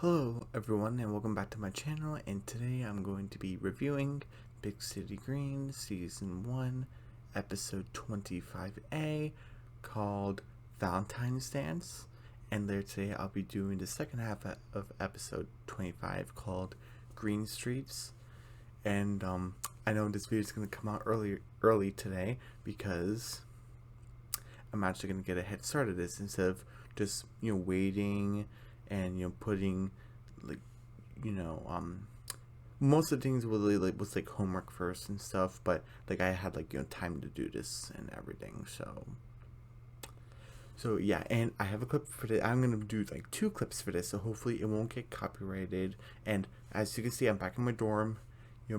Hello everyone and welcome back to my channel, and today I'm going to be reviewing Big City Green Season 1 Episode 25A called Valentine's Dance, and later today I'll be doing the second half of Episode 25 called Green Streets. And I know this video is going to come out early today because I'm actually going to get a head start of this instead of just waiting and putting like most of the things really was homework first and stuff, but I had time to do this and everything. So yeah, and I have a clip for this. I'm gonna do two clips for this, so hopefully it won't get copyrighted. And as you can see, I'm back in my dorm,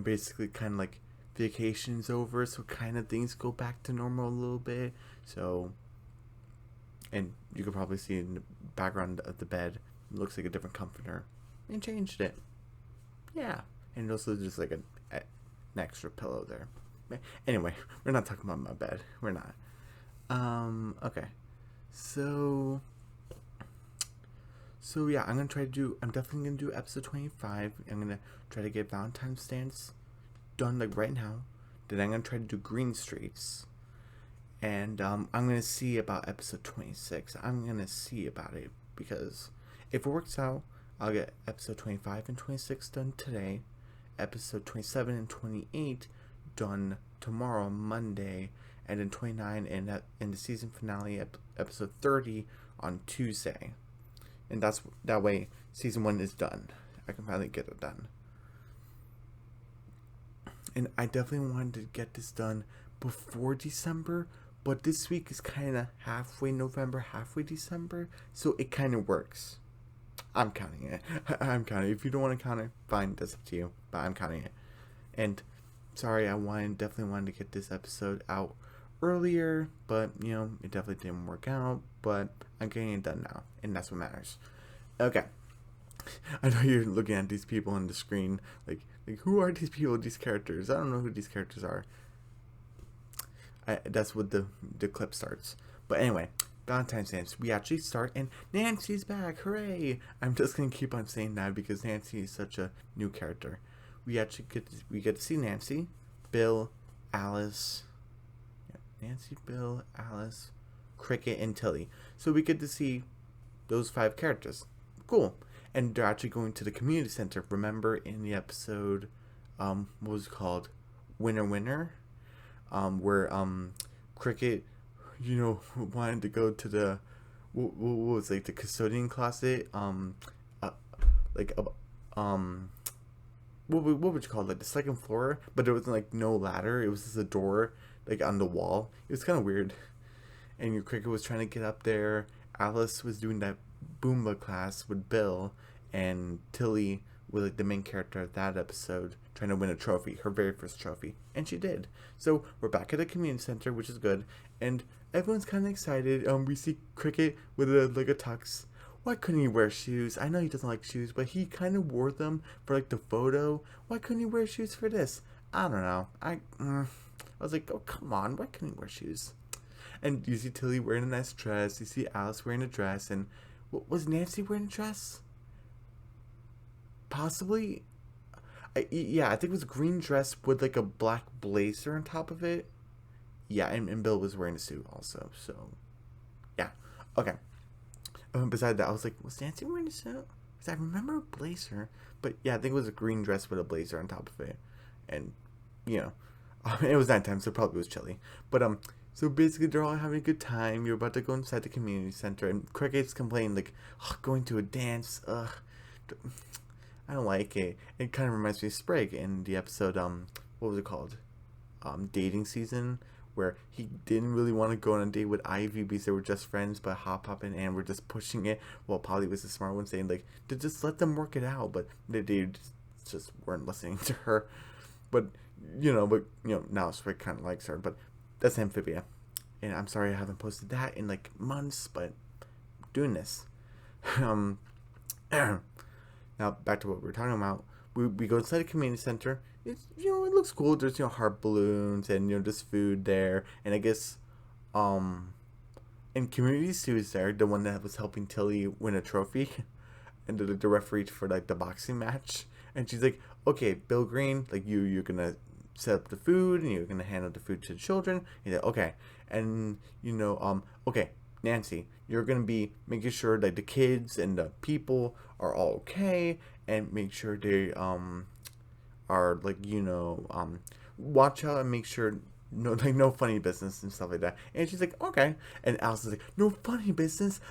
basically kind of vacation's over, so kind of things go back to normal a little bit. So, and you can probably see in the background of the bed, it looks like a different comforter, and changed it. Yeah, and also just an extra pillow there. Anyway, we're not talking about my bed. We're not. Okay. So yeah, I'm definitely gonna do episode 25. I'm gonna try to get Valentine's Dance done right now. Then I'm gonna try to do Green Streets. And I'm gonna see about episode 26. I'm gonna see about it because if it works out, I'll get episode 25 and 26 done today, episode 27 and 28 done tomorrow, Monday, and then 29 and in the season finale, episode 30 on Tuesday. And that way season 1 is done. I can finally get it done. And I definitely wanted to get this done before December, but this week is kind of halfway November, halfway December, so it kind of works. I'm counting it. I'm counting it. If you don't want to count it, fine, that's up to you, but I'm counting it. And sorry, I definitely wanted to get this episode out earlier, but it definitely didn't work out, but I'm getting it done now, and that's what matters. Okay. I know you're looking at these people on the screen, like who are these people, these characters? I don't know who these characters are. That's what the clip starts. But anyway, Valentine's Dance. We actually start, and Nancy's back! Hooray! I'm just gonna keep on saying that because Nancy is such a new character. We actually get to see Nancy, Bill, Alice, Nancy, Bill, Alice, Cricket, and Tilly. So we get to see those 5 characters. Cool. And they're actually going to the community center. Remember in the episode, what was it called? Winner Winner? Where Cricket, wanted to go to the what was the custodian closet, what would you call it, the second floor, but there was no ladder. It was just a door on the wall. It was kind of weird. And your Cricket was trying to get up there. Alice was doing that Boomba class with Bill, and Tilly was the main character of that episode, trying to win a trophy, her very first trophy, and she did. So we're back at the community center, which is good, and everyone's kind of excited. We see Cricket with a tux. Why couldn't he wear shoes? I know he doesn't like shoes, but he kind of wore them for the photo. Why couldn't he wear shoes for this? I don't know. I was like, oh come on, why couldn't he wear shoes? And you see Tilly wearing a nice dress. You see Alice wearing a dress, and was Nancy wearing a dress? Possibly. Yeah, I think it was a green dress with a black blazer on top of it. Yeah, and Bill was wearing a suit also. So, yeah. Okay. Besides that, I was like, was Nancy wearing a suit? Because I remember a blazer. But yeah, I think it was a green dress with a blazer on top of it. And, it was nighttime, so it probably was chilly. But, so basically they're all having a good time. You're about to go inside the community center. And Cricket's complaining, going to a dance, I don't like it. It kind of reminds me of Sprague in the episode, what was it called? Dating season, where he didn't really want to go on a date with Ivy because they were just friends, but Hop and Ann were just pushing it, while Polly was the smart one saying, to just let them work it out, but they just weren't listening to her. But, now Sprague kind of likes her, but that's Amphibia. And I'm sorry I haven't posted that in, months, but I'm doing this. Now back to what we were talking about. We go inside the community center. It's it looks cool. There's heart balloons and just food there. And I guess and Community Sue is there, the one that was helping Tilly win a trophy. and the referee for like the boxing match, and she's like, okay, Bill Green, like you're gonna set up the food and you're gonna hand out the food to the children. He's like, okay, and okay, Nancy, you're gonna be making sure that the kids and the people are all okay, and make sure they are like watch out and make sure no funny business and stuff like that. And she's like, okay. And Allison's like, no funny business.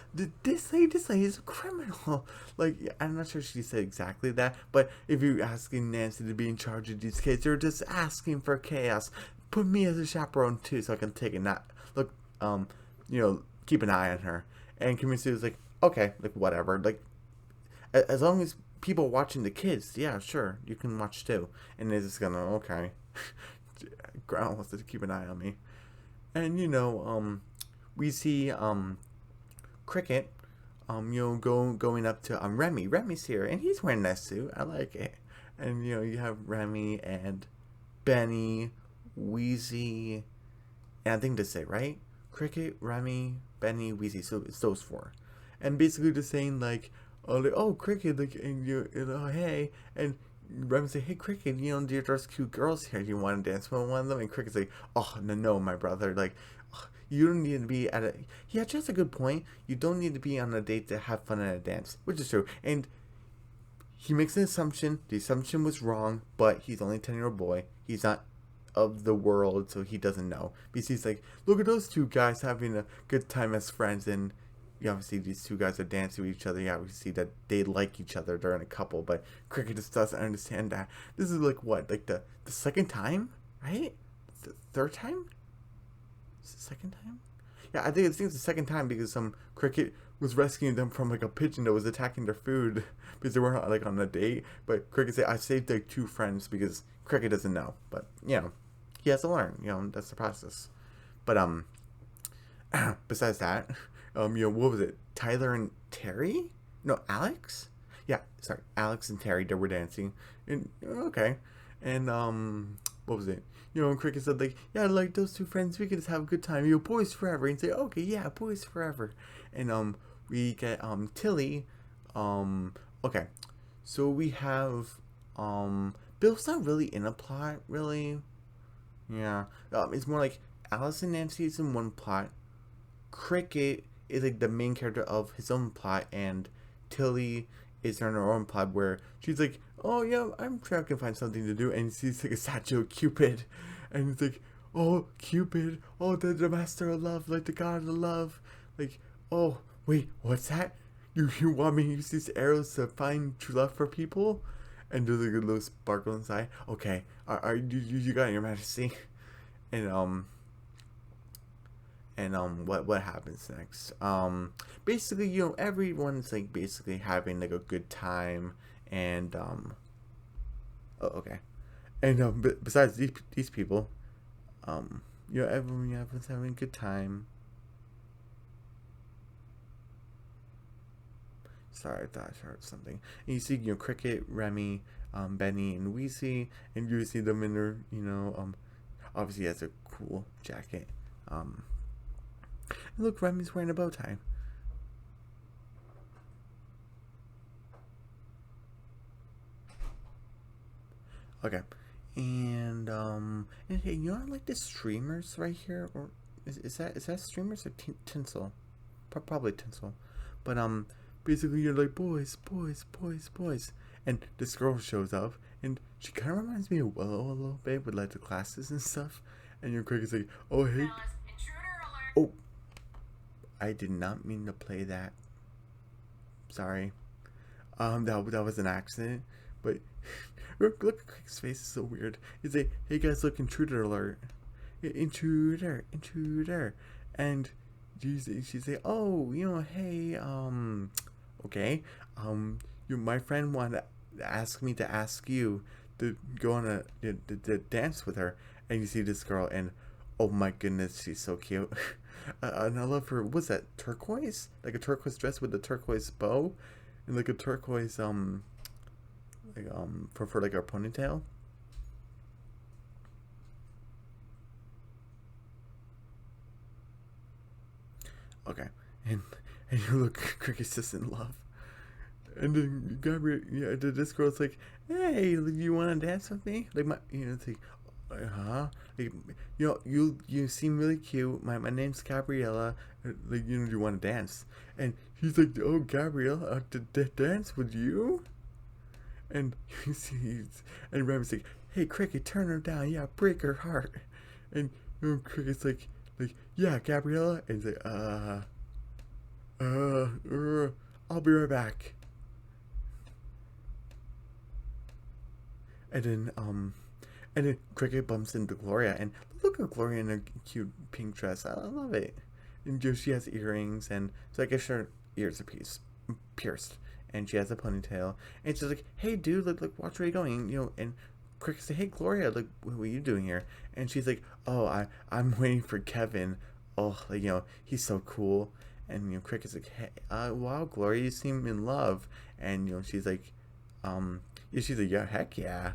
This lady is a criminal. Like, I'm not sure she said exactly that, but if you're asking Nancy to be in charge of these kids, you're just asking for chaos. Put me as a chaperone too, so I can take a nap. Look, keep an eye on her. And Kimmy was like, okay, like whatever. Like, as long as people watching the kids, yeah, sure, you can watch too. And they're just gonna, okay. Ground wants to keep an eye on me. And we see Cricket going up to Remy. Remy's here and he's wearing that suit. I like it. And you have Remy and Benny, Wheezy, and I think that's it, right? Cricket, Remy, Benny, Wheezy. So it's those four. And basically they're saying like, oh Cricket, like, and hey, and Remy say, hey Cricket, there's cute girls here. Do you want to dance with one of them? And Cricket's like, oh no, my brother, like, you don't need to be at a. He actually has a good point. You don't need to be on a date to have fun at a dance, which is true. And he makes an assumption. The assumption was wrong, but he's only a 10-year-old boy. He's not of the world, so he doesn't know. Because he's like, look at those two guys having a good time as friends, and you obviously these two guys are dancing with each other. Yeah, we see that they like each other. They're in a couple, but Cricket just doesn't understand that. This is like what, like the second time, right? The third time? Is it the second time? Yeah, I think it's the second time because some Cricket was rescuing them from like a pigeon that was attacking their food because they weren't like on a date. But Cricket said, I saved like two friends because Cricket doesn't know. But he has to learn. That's the process. But besides that. What was it? Tyler and Terry? No, Alex? Yeah, sorry, Alex and Terry, they were dancing. And okay. And what was it? Cricket said like, yeah, like those two friends, we could just have a good time. Boys forever. And say, okay, yeah, boys forever. And we get Tilly. Okay. So we have Bill's not really in a plot, really. Yeah. It's more like Alice and Nancy is in one plot. Cricket is like the main character of his own plot, and Tilly is in her own plot where she's like, oh yeah, I'm sure I can find something to do, and she's like a statue of Cupid, and it's like, oh Cupid, oh the master of love, like the god of love, like, oh wait, what's that? You want me to use these arrows to find true love for people? And there's like a little sparkle inside. Okay, are you got it, Your Majesty? And what happens next? Basically, everyone's like basically having like a good time, and oh, okay, and besides these people, everyone's having a good time. Sorry, I thought I heard something. And you see, Cricket, Remy, Benny, and Weezy, and you see them in their, obviously he has a cool jacket. Look, Remy's wearing a bow tie. Okay, and hey, like the streamers right here, or is that streamers or tinsel? Probably tinsel, but basically you're like boys, and this girl shows up, and she kind of reminds me of Willow a little bit with like the glasses and stuff, and your Cricket's like, oh hey, oh. I did not mean to play that. Sorry. That was an accident. But look at Cricket's face is so weird. He's like, hey guys, look, intruder alert. Intruder. And she's like, oh, hey, okay. My friend wanted to ask me to ask you to go on the dance with her. And you see this girl, and oh my goodness, she's so cute. And I love her. What's that? Turquoise? Like a turquoise dress with a turquoise bow, and like a turquoise for like our ponytail. Okay, and you look, Cricket's just in love. And then Gabriel, yeah, this girl's like, hey, you want to dance with me? Like my, it's like, huh? Like, you seem really cute. My name's Gabriella. Like, do you want to dance? And he's like, oh, Gabriella, to dance with you? And and Remy's like, hey, Cricket, turn her down. Yeah, break her heart. And Cricket's like, yeah, Gabriella. And he's like, I'll be right back. And then Cricket bumps into Gloria, and look at Gloria in a cute pink dress. I love it. And she has earrings, and so I guess her ears are pierced, and she has a ponytail. And she's like, "Hey, dude, look, watch where you're going." And Cricket says, "Hey, Gloria, like, what are you doing here?" And she's like, "Oh, I'm waiting for Kevin. Oh, like, he's so cool." And Cricket's like, "Hey, wow, Gloria, you seem in love." And she's like, yeah, she's like, "Yeah, heck yeah."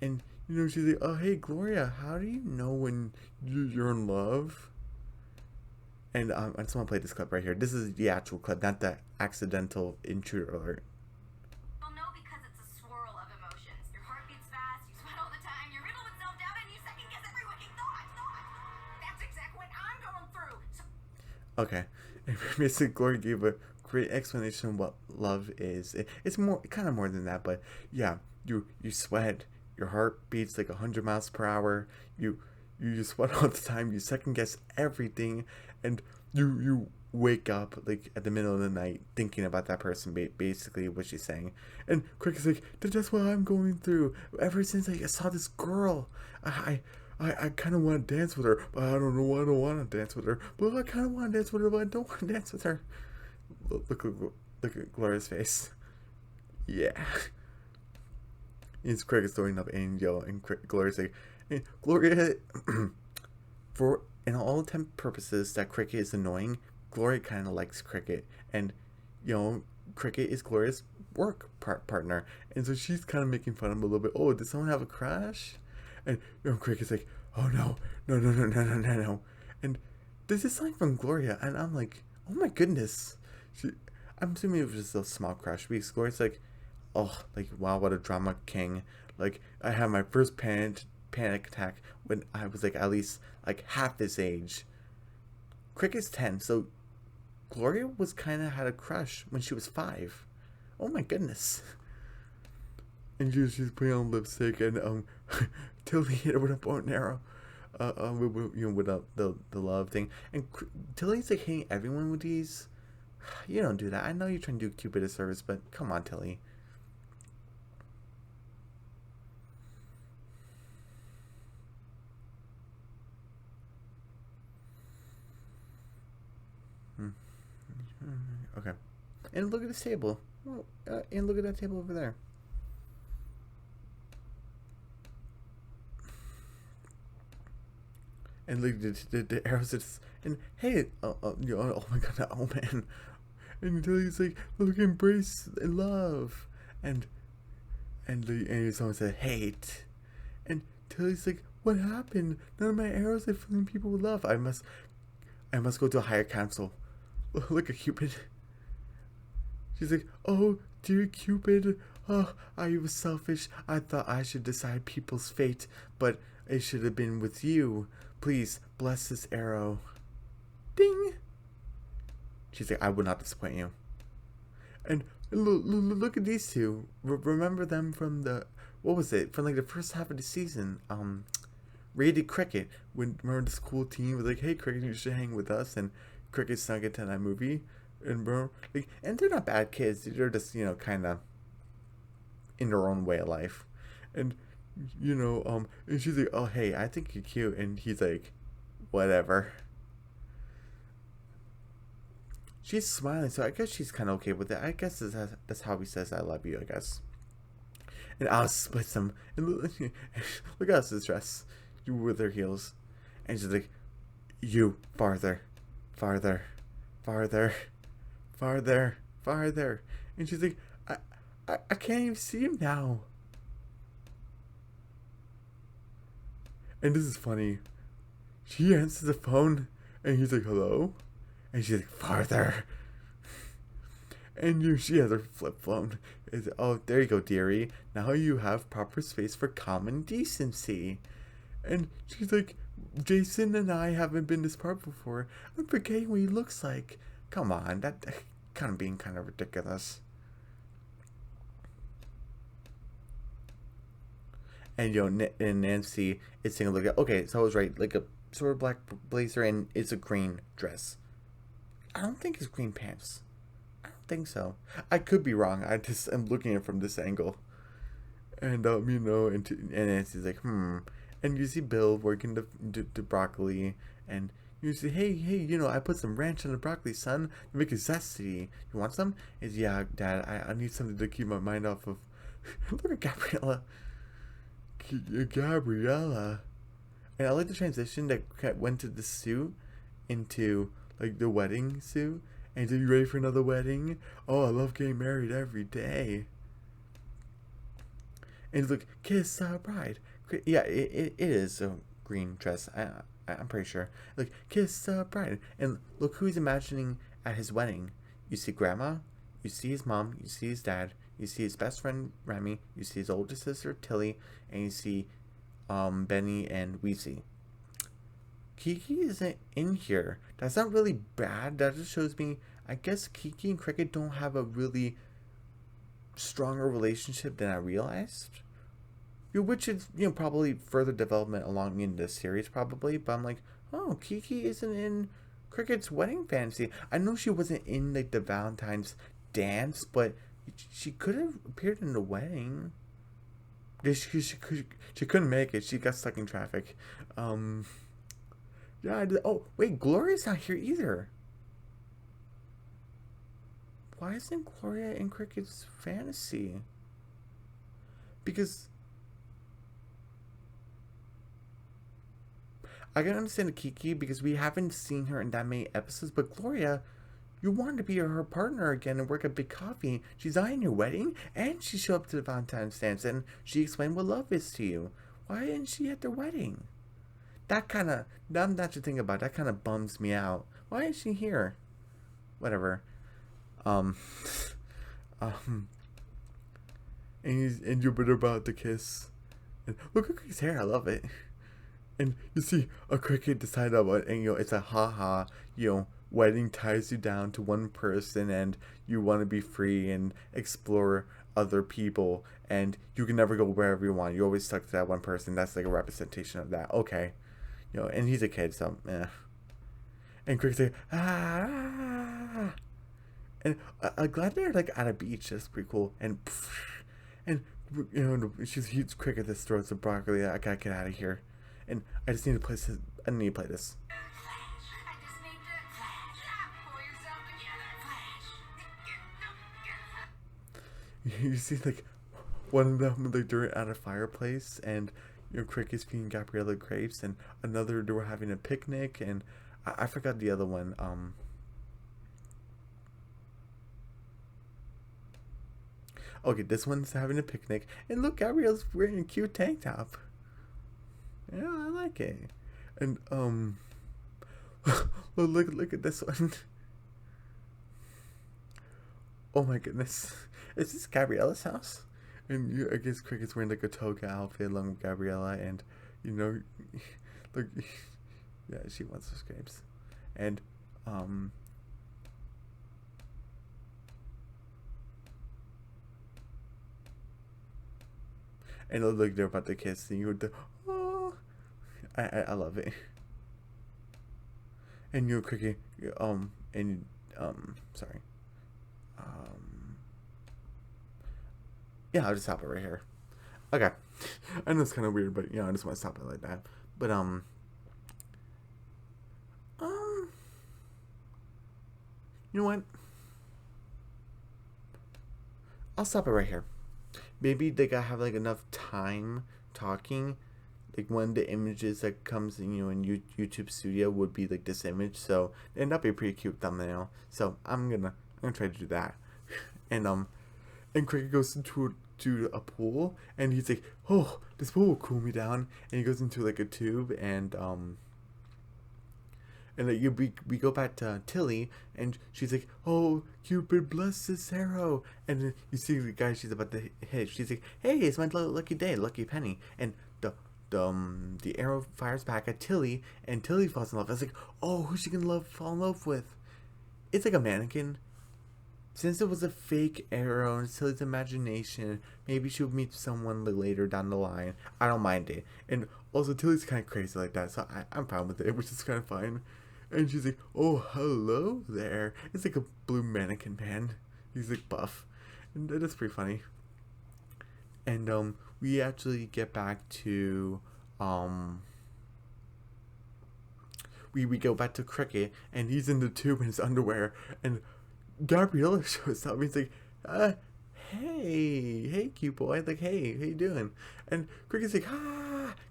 And she's like, "Oh, hey, Gloria, how do you know when you're in love?" And I just want to play this clip right here. This is the actual clip, not the accidental intruder alert. You'll know because it's a swirl of emotions. Your heart beats fast, you sweat all the time, you're riddled with self-doubt, and you second guess every waking thought. That's exactly what I'm going through. Okay. And basically, Gloria gave a great explanation of what love is. It's kind of more than that, but yeah, you sweat, your heart beats like 100 miles per hour. You just sweat all the time. You second guess everything, and you wake up like at the middle of the night thinking about that person. Basically, what she's saying. And Quick is like, "That's what I'm going through. Ever since I saw this girl, I kind of want to dance with her, but I don't know why I don't want to dance with her. But I kind of want to dance with her, but I don't want to dance with her." Look at Gloria's face. Yeah. It's Craig is throwing up Angel, and Gloria's like, hey, Gloria, for in all intent purposes, that Cricket is annoying. Gloria kind of likes Cricket, and Cricket is Gloria's work partner, and so she's kind of making fun of him a little bit. Oh, did someone have a crush? And Cricket's like, oh no, no, no, no, no, no, no, no. And there's this line from Gloria, and I'm like, oh my goodness. I'm assuming it was just a small crush. Because Gloria's like, oh, like, wow, what a drama king. Like, I had my first panic attack when I was like at least like half this age. Cricket's 10, so Gloria was kind of had a crush when she was 5. Oh my goodness. And she's putting on lipstick, and Tilly hit her with a bow and arrow. With the love thing. And Tilly's like hitting everyone with these. You don't do that. I know you're trying to do Cupid a service, but come on, Tilly. Okay. And look at this table. Well, and look at that table over there. And look, the arrows just, and hey, oh my god, that old man. And Tilly's like, look, embrace love. And someone said hate. And Tilly's like, what happened? None of my arrows are filling people with love. I must go to a higher council. Look at Cupid. She's like, oh, dear Cupid. Oh, I was selfish. I thought I should decide people's fate, but it should have been with you. Please, bless this arrow. Ding! She's like, I would not disappoint you. And look at these two. Remember them from what was it? From like the first half of the season. Rated Cricket. Remember this cool team was like, hey, Cricket, you should hang with us. And Cricket snuck into that movie. And they're not bad kids. They're just, kind of in their own way of life. And and she's like, oh, hey, I think you're cute. And he's like, whatever. She's smiling, so I guess she's kind of okay with it. I guess that's how he says I love you, I guess. And Alice splits them. And look at Alice's dress with her heels. And she's like, you, farther, farther, farther, farther, farther. And she's like, I can't even see him now. And this is funny. She answers the phone, and he's like, hello? And she's like, farther. And she has her flip phone. Oh, there you go, dearie. Now you have proper space for common decency. And she's like, Jason and I haven't been this part before. I'm forgetting what he looks like. Come on, that kind of being kind of ridiculous. And and Nancy is saying, look, okay, so I was right, like a sort of black blazer and it's a green dress. I don't think it's green pants. I don't think so. I could be wrong. I'm looking at it from this angle. And and Nancy's like, and you see Bill working the broccoli, and you say, hey, I put some ranch on the broccoli, son, to make it zesty. You want some? Is yeah, Dad. I need something to keep my mind off of. Look at Gabriella. Gabriella. And I like the transition that went to the suit into like the wedding suit. And so you ready for another wedding? Oh, I love getting married every day. And look, kiss bride. Yeah, it is a green dress. I'm pretty sure. Like, kiss bride. And look who he's imagining at his wedding. You see grandma, you see his mom, you see his dad, you see his best friend Remy, you see his older sister Tilly, and you see Benny and Weezy. Kiki isn't in here. That's not really bad. That just shows me, I guess Kiki and Cricket don't have a really stronger relationship than I realized. Which is, probably further development along in this series, probably. But I'm like, oh, Kiki isn't in Cricket's wedding fantasy. I know she wasn't in, like, the Valentine's dance, but she could have appeared in the wedding. She couldn't make it. She got stuck in traffic. Yeah, oh, wait, Gloria's not here either. Why isn't Gloria in Cricket's fantasy? Because I can understand Kiki because we haven't seen her in that many episodes, but Gloria, you wanted to be her partner again and work at Big Coffee. She's not in your wedding, and she showed up to the Valentine's dance, and she explained what love is to you. Why isn't she at their wedding? That kind of, now that you think about it, that kind of bums me out. Why is she here? Whatever. And you're bitter about the kiss. And look at his hair, I love it. And you see a Cricket decide about it, and it's a haha, wedding ties you down to one person, and you want to be free and explore other people, and you can never go wherever you want. You're always stuck to that one person. That's like a representation of that. Okay. And he's a kid, so And Cricket's like, ah. And I'm glad they're like at a beach. That's pretty cool. And he Cricket that throws the broccoli. I gotta get out of here. And I just need to play this. I need to play this. You see, like, one of them, like, they're at a fireplace, and Cricket's feeding Gabriella grapes, and another, they were having a picnic, and I forgot the other one. Okay, this one's having a picnic, and look, Gabriella's wearing a cute tank top. Yeah, I like it. And look at this one. Oh my goodness, is this Gabriella's house? And I guess Cricket's wearing like a toga outfit along with Gabriella, and look, yeah, she wants those grapes, and and look, they're about to kiss, and oh, I love it. And Cricket, sorry. Yeah, I'll just stop it right here. Okay. I know it's kind of weird, but I just want to stop it like that. But you know what? I'll stop it right here. Maybe they gotta have like enough time talking. Like one of the images that comes in, in YouTube Studio would be like this image. So that'd be a pretty cute thumbnail. So I'm gonna try to do that. And Cricket goes into a pool, and he's like, oh, this pool will cool me down. And he goes into like a tube, and And we go back to Tilly, and she's like, "Oh, Cupid, bless this arrow." And then you see the guy she's about to hit. She's like, "Hey, it's my lucky day, lucky penny." And the arrow fires back at Tilly, and Tilly falls in love. I was like, "Oh, who's she gonna fall in love with?" It's like a mannequin. Since it was a fake arrow and Tilly's imagination, maybe she'll meet someone later down the line. I don't mind it. And also, Tilly's kind of crazy like that, so I'm fine with it, which is kind of fine. And she's like, "Oh, hello there." It's like a blue mannequin man. He's like buff. And that's pretty funny. And we actually get back to we go back to Cricket, and he's in the tube in his underwear, and Gabriella shows up. He's like, hey, cute boy. Like, hey, how you doing? And Cricket's like,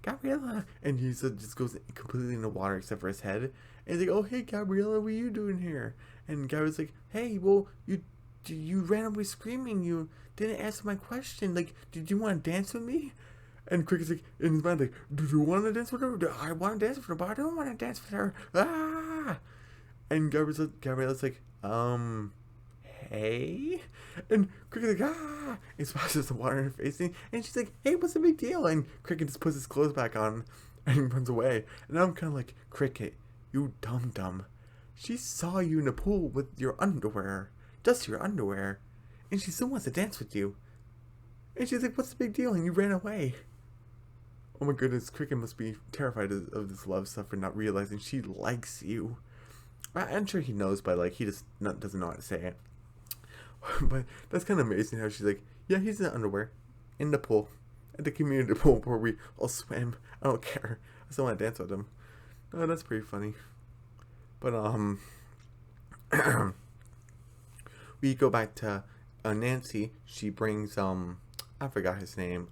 Gabriella. And he just goes completely in the water except for his head. And he's like, "Oh, hey, Gabriella, what are you doing here?" And Gabriella's like, "Hey, well, you ran away screaming. You didn't answer my question. Like, did you want to dance with me?" And Cricket's like, in his mind, like, "Do you want to dance with her? I want to dance with her, but I don't want to dance with her." Ah! And Gabriella's like, "Hey?" And Cricket's like, "Ah!" He splashes the water in her face, and she's like, "Hey, what's the big deal?" And Cricket just puts his clothes back on and runs away. And I'm kind of like, "Cricket, you dumb. She saw you in the pool with your underwear, just your underwear, and she still wants to dance with you." And she's like, "What's the big deal?" And you ran away. Oh my goodness, Cricket must be terrified of this love stuff and not realizing she likes you. I'm sure he knows, but like he just doesn't know how to say it. But that's kind of amazing how she's like, "Yeah, he's in underwear, in the pool, at the community pool where we all swim. I don't care. I still want to dance with him." Oh, that's pretty funny. But we go back to Nancy. She brings I forgot his name,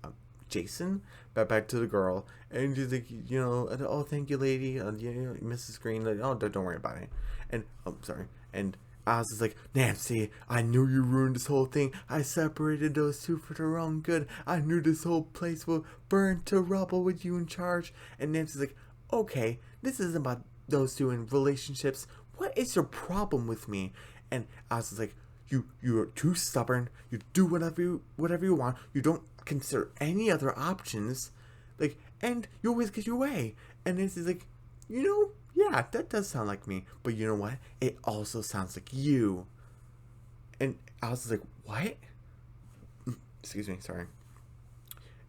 Jason, back to the girl, and she's like, "Oh, thank you, lady, Mrs. Green, like, oh, don't worry about it." And sorry, and Alice is like, "Nancy, I knew you ruined this whole thing. I separated those two for their own good. I knew this whole place will burn to rubble with you in charge." And Nancy's like, "Okay, this isn't about those two in relationships. What is your problem with me?" And Alice is like, you're too stubborn. You do whatever you want. You don't consider any other options, like, and you always get your way." And Nancy's like, "Yeah, that does sound like me, but you know what? It also sounds like you." And Alice is like, "What?" Excuse me, sorry.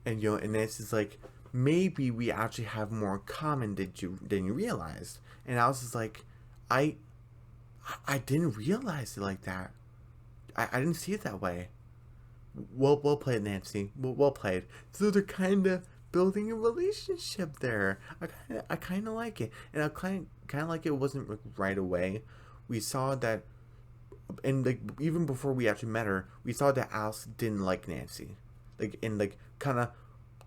And and Nancy's like, "Maybe we actually have more in common than you realized." And Alice is like, I didn't realize it like that. I didn't see it that way." Well played, Nancy. Well played. So they're kind of building a relationship there. I kind of like it, and I kind of like it wasn't like right away. We saw that, and like even before we actually met her, we saw that Alice didn't like Nancy, like in like kind of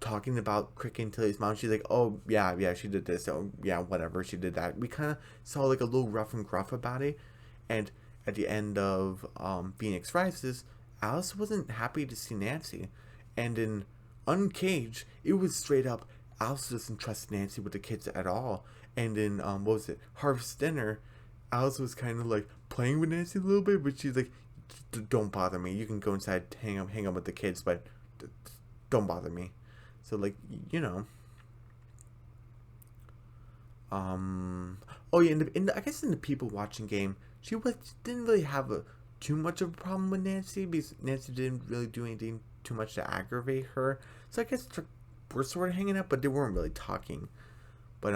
talking about Cricket and Tilly's mom. She's like, "Oh yeah, she did this. Oh yeah, whatever, she did that." We kind of saw like a little rough and gruff about it, and at the end of Phoenix Rises, Alice wasn't happy to see Nancy, and in Uncaged, it was straight up Alice doesn't trust Nancy with the kids at all. And in what was it, Harvest Dinner, Alice was kind of like playing with Nancy a little bit, but she's like, "Don't bother me. You can go inside, hang out with the kids, but don't bother me." So like oh yeah, I guess in the people watching game, she didn't really have too much of a problem with Nancy, because Nancy didn't really do anything too much to aggravate her. So I guess we're sort of hanging out, but they weren't really talking. But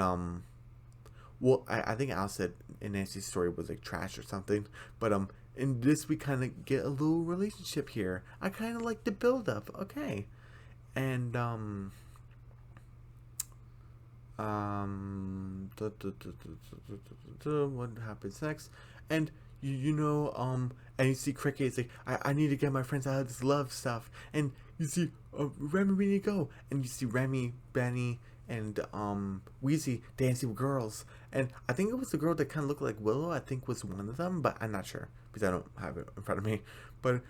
well, I think Al said in Nancy's story was like trash or something. But in this we kind of get a little relationship here. I kind of like the build up. Okay, and what happens next? And and you see Cricket is like, I need to get my friends out of this love stuff. And you see Remy, we need to go. And you see Remy, Benny, and Wheezy dancing with girls. And I think it was the girl that kind of looked like Willow. I think was one of them, but I'm not sure because I don't have it in front of me. But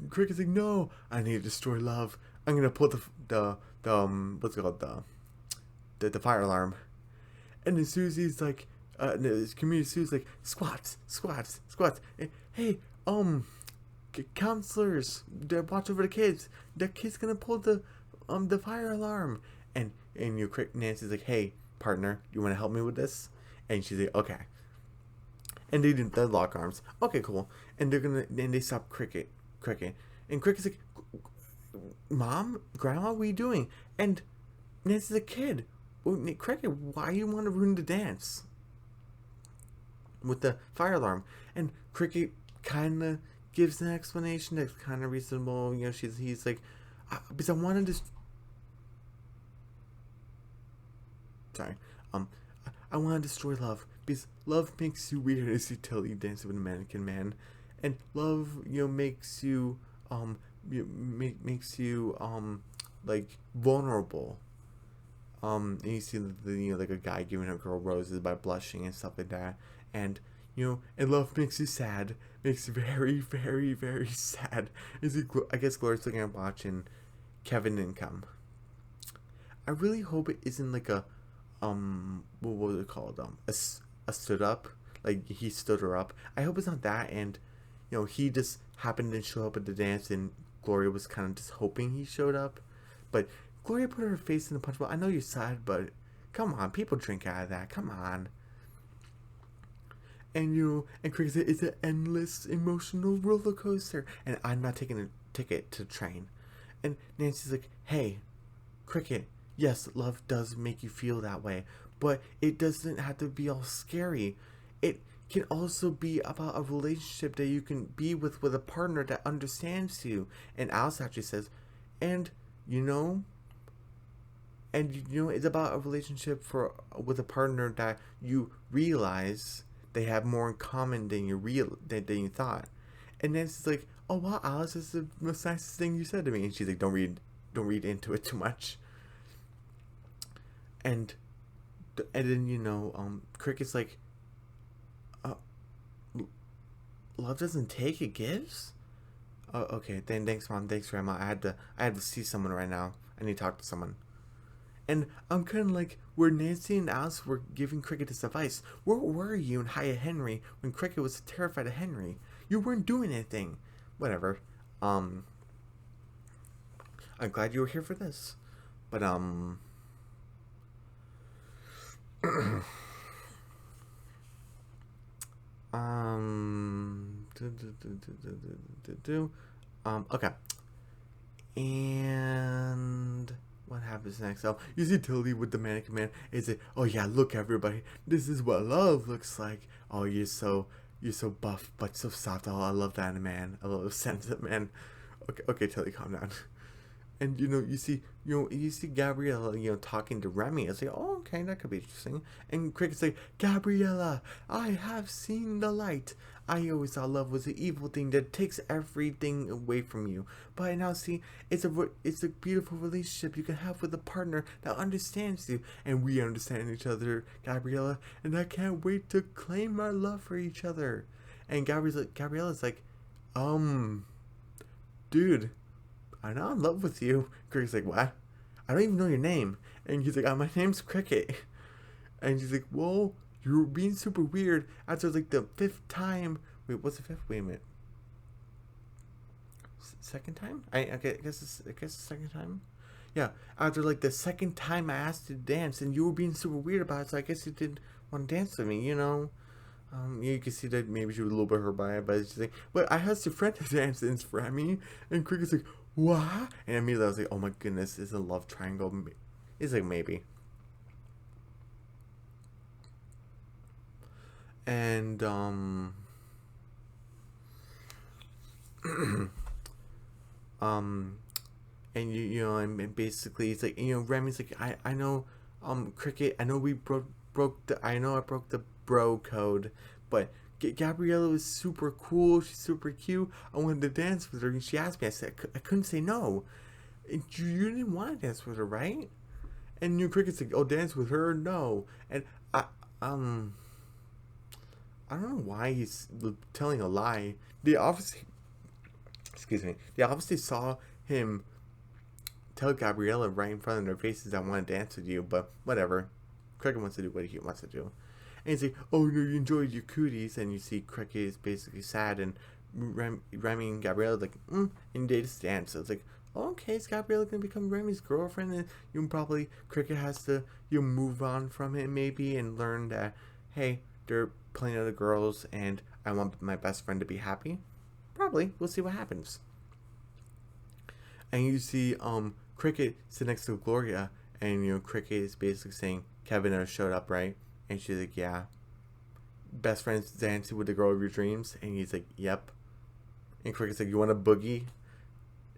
Cricket's like, "No, I need to destroy love. I'm gonna put the what's it called, the fire alarm." And then Susie's like, this community Sue's like, squats, squats, squats. Hey, counselors, watch over the kids. The kid's gonna pull the fire alarm. And you Nancy's like, hey, partner, you want to help me with this? And she's like, okay. And they lock arms. Okay, cool. And they stop Cricket. And Cricket's like, Mom, Grandma, what are you doing? And Nancy's a kid. Cricket, why you want to ruin the dance with the fire alarm? And Cricket kind of gives an explanation that's kind of reasonable. You know, he's like, because I wanted to. Sorry. I want to destroy love because love makes you weird as you tell you dancing with a mannequin man, and love, you know, makes you makes you like vulnerable. And you see like a guy giving a girl roses by blushing and stuff like that, and and love makes you sad, makes you very, very, very sad. I guess Gloria's looking at watching Kevin didn't come. I really hope it isn't like a what was it called? A stood up, like he stood her up. I hope it's not that, and he just happened to show up at the dance, and Gloria was kind of just hoping he showed up, but Gloria put her face in the punch bowl. I know you're sad, but come on, people drink out of that. Come on. And and Cricket said it's an endless emotional roller coaster, and I'm not taking a ticket to the train. And Nancy's like, hey, Cricket, yes, love does make you feel that way, but it doesn't have to be all scary. It can also be about a relationship that you can be with a partner that understands you. And Alice actually says, and it's about a relationship with a partner that you realize they have more in common than you thought. And Nancy's like, oh wow, Alice, is the most nicest thing you said to me. And she's like, don't read into it too much. And then Cricket's like, love doesn't take, it gives. Oh, okay. Then thanks, Mom. Thanks, Grandma. I had to see someone right now. I need to talk to someone. And I'm kind of like, where Nancy and Alice were giving Cricket this advice, where were you and Hiya Henry when Cricket was terrified of Henry? You weren't doing anything. Whatever. I'm glad you were here for this. But okay. And what happens next? Oh, you see Tilly with the mannequin man. Is it? Oh yeah, look everybody. This is what love looks like. Oh, you're so buff but so soft. Oh, I love that man. I love the sense of man. Okay, Tilly, calm down. And you see Gabriella, talking to Remy. It's like, oh, okay, that could be interesting. And Cricket's like, Gabriella, I have seen the light. I always thought love was an evil thing that takes everything away from you. But I now see it's a beautiful relationship you can have with a partner that understands you, and we understand each other, Gabriella. And I can't wait to claim our love for each other. And Gabriella's like, dude, I'm not in love with you. Cricket's like, what? I don't even know your name. And he's like, my name's Cricket. And she's like, well, you're being super weird. After like the fifth time. Wait, what's the fifth? Wait a minute. Second time? I guess the second time. Yeah, after like the second time I asked you to dance, and you were being super weird about it, so I guess you didn't want to dance with me. You can see that maybe she was a little bit hurt by it, but she's like, but I asked your friend to dance and for me. And Cricket's like, what? And immediately I was like, oh my goodness, it's a love triangle. It's like, maybe. And and and basically it's like, Remy's like, I know, Cricket, I know we I broke the bro code, but Gabriella was super cool. She's super cute. I wanted to dance with her, and she asked me. I said I couldn't say no. And you didn't want to dance with her, right? And Cricket's like, oh, dance with her? No. And I don't know why he's telling a lie. They obviously saw him tell Gabriella right in front of their faces, I want to dance with you, but whatever. Cricket wants to do what he wants to do. And he's like, oh no, you enjoyed your cooties. And you see Cricket is basically sad, and Remy and Gabriella like, and they just dance. So it's like, oh, okay, is Gabriella gonna become Remy's girlfriend? And you probably Cricket has to move on from him maybe and learn that, hey, there are plenty of other girls, and I want my best friend to be happy. Probably, we'll see what happens. And you see Cricket sit next to Gloria, and Cricket is basically saying Kevin never showed up, right? And she's like, yeah. Best friends dancing with the girl of your dreams, and he's like, yep. And Cricket's like, you want a boogie?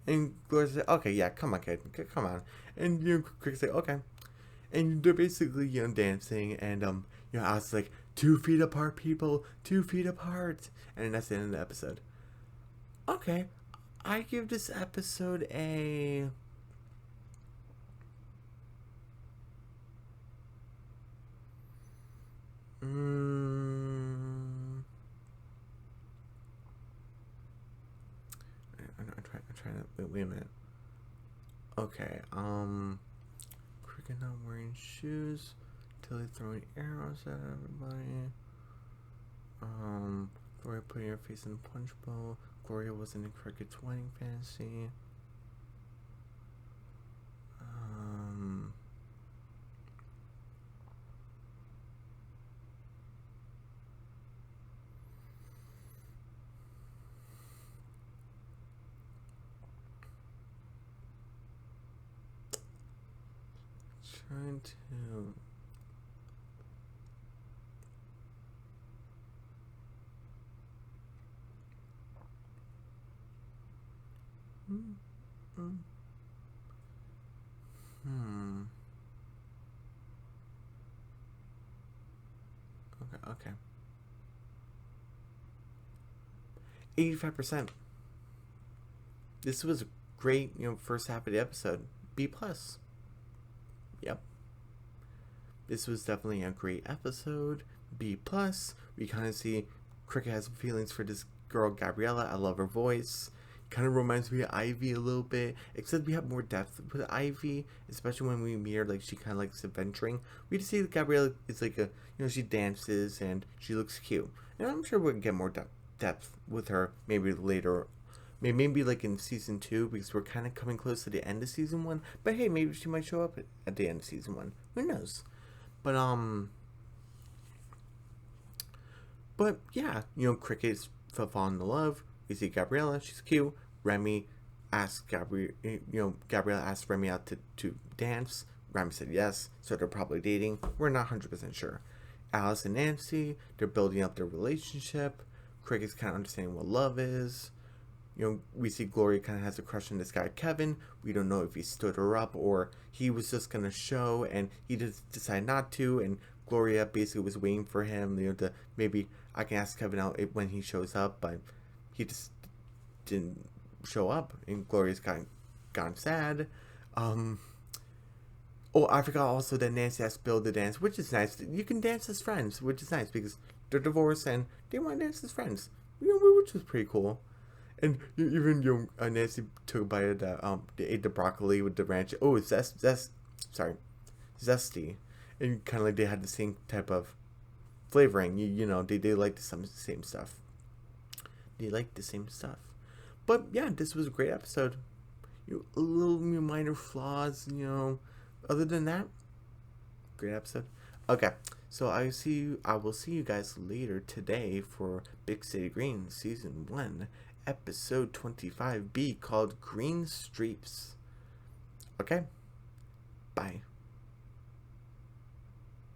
And Gloria's like, okay, yeah, come on, kid, come on. And Cricket's like, okay. And they're basically dancing, and Alice's like, 2 feet apart, people, 2 feet apart, and that's the end of the episode. Okay, I give this episode a. I'm trying to wait a minute. Okay, Cricket not wearing shoes, Tilly throwing arrows at everybody. Gloria putting her face in a punch bowl. Gloria wasn't in Cricket's wedding fantasy. Trying to. Okay. 85%. This was a great, first half of the episode. B plus. Yep. This was definitely a great episode. B plus. We kind of see Cricket has feelings for this girl Gabriella. I love her voice. Kind of reminds me of Ivy a little bit, except we have more depth with Ivy, especially when we meet her. Like, she kind of likes adventuring. We just see that Gabriella is like a, she dances and she looks cute, and I'm sure we'll get more depth with her maybe later, maybe like in season 2, because we're kind of coming close to the end of season 1. But hey, maybe she might show up at the end of season 1. Who knows? But yeah, Cricket's falling in love. We see Gabriella, she's cute. Remy asks Gabriella asked Remy out to dance. Remy said yes, so they're probably dating. We're not 100% sure. Alice and Nancy, they're building up their relationship. Cricket's kind of understanding what love is. We see Gloria kind of has a crush on this guy Kevin. We don't know if he stood her up or he was just gonna show and he just decided not to. And Gloria basically was waiting for him, to maybe I can ask Kevin out when he shows up, but he just didn't show up, and Gloria's gone sad. Oh, I forgot also that Nancy asked Bill to dance, which is nice. You can dance as friends, which is nice because they're divorced and they want to dance as friends, which was pretty cool. And even Nancy took a bite of they ate the broccoli with the ranch. Oh, it's zesty, and kind of like they had the same type of flavoring. They like the same stuff. They like the same stuff. But yeah, this was a great episode. A little minor flaws, Other than that, great episode. Okay, so I will see you guys later today for Big City Green Season 1, Episode 25B, called Green Streets. Okay, bye.